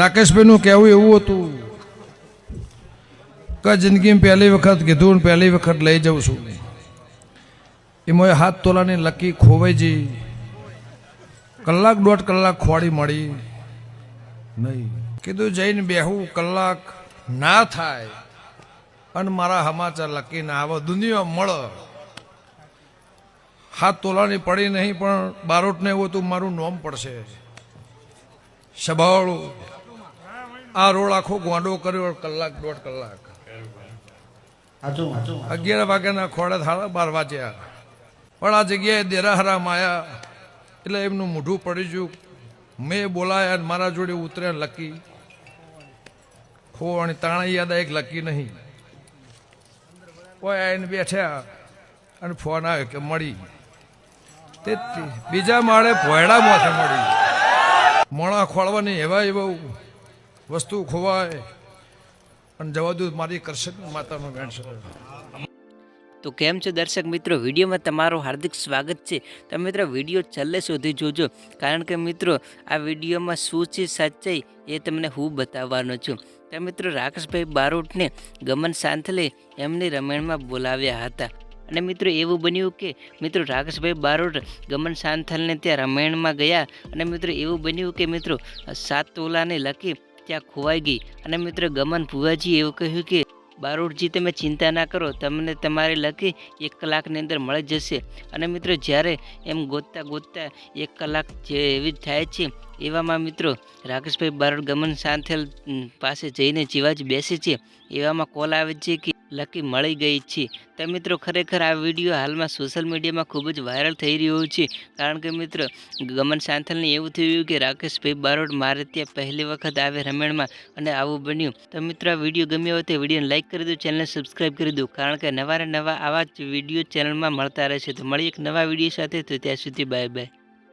રાકેશભાઈનું કહેવું એવું હતું કે જિંદગીમાં પહેલી વખત કીધું ને પહેલી વખત લઈ જાઉં છું એમાં 7 તોલાની લકી ખોવાઈ જઈ કલાક દોઢ કલાક ખોડી મળી નહીં કીધું જઈને બેહું કલાક ના થાય અને મારા સમાચાર લકી ના આવે દુનિયા મળે 7 તોલાની પડી નહીં પણ બારોટને એવું હતું મારું નોમ પડશે સભાળું આ રોડ આખો ગોંડો કર્યો કલાક દોઢ કલાક 11 વાગ્યાના ખોડે 12:30 વાગ્યા પણ આ જગ્યાએ દેરાહરામ આવ્યા એટલે એમનું મોઢું પડી ગયું મેં બોલાયા મારા જોડે ઉતર્યા લકી ખોવાણી તાણી યાદ એક લકી નહીં કોઈ આવીને બેઠ્યા અને ફોન આવ્યો કે મળી તે બીજા માળે ભોયડામાંથી મળી મોણા ખોળવાની એવા વસ્તુ ખોવાય અને જવા દઉં મારી કરશક માતાનો વેણ છે. તો કેમ છે દર્શક મિત્રો, વિડીયોમાં તમારું હાર્દિક સ્વાગત છે. તો મિત્રો વિડીયો છેલ્લે સુધી જોજો, કારણ કે મિત્રો આ વિડીયોમાં શું છે સચ્ચાઈ એ તમને હું બતાવવાનો છું. તો મિત્રો રાકેશભાઈ બારોટને ગમન સાંથલે એમની રમેણમાં બોલાવ્યા હતા અને મિત્રો એવું બન્યું કે મિત્રો રાકેશભાઈ બારોટ ગમન સાંથલને ત્યાં રમેણમાં ગયા અને મિત્રો એવું બન્યું કે મિત્રો 7 તોલાની લકી ત્યાં ખોવાઈ ગઈ અને મિત્રો ગમન ભુવાજી એવું કહ્યું કે બારોટજી તમે ચિંતા ના કરો, તમને તમારી લકી 1 કલાકની અંદર મળી જશે. અને મિત્રો જ્યારે એમ ગોતતા ગોતતા 1 કલાક જે એવી જ થાય છે એવામાં મિત્રો રાકેશભાઈ બારોટ ગમન સાંથલ પાસે જઈને જેવા જ બેસે છે એવામાં કોલ આવે છે કે લકી મળી ગઈ છે. તો મિત્રો ખરેખર આ વિડીયો હાલમાં સોશિયલ મીડિયામાં ખૂબ જ વાયરલ થઈ રહ્યો છે, કારણ કે મિત્રો ગમન સાંથલને એવું થયું કે રાકેશભાઈ બારોટ મારે ત્યાં પહેલી વખત આવે રમેણમાં અને આવું બન્યું. તો મિત્રો આ વિડીયો ગમ્યો હોય તો વિડીયોને લાઇક કરી દો, ચેનલને સબસ્ક્રાઈબ કરી દો, કારણ કે નવા આવા જ વિડીયો ચેનલમાં મળતા રહેશે. તો મળી એક નવા વિડીયો સાથે, તો ત્યાં સુધી બાય બાય.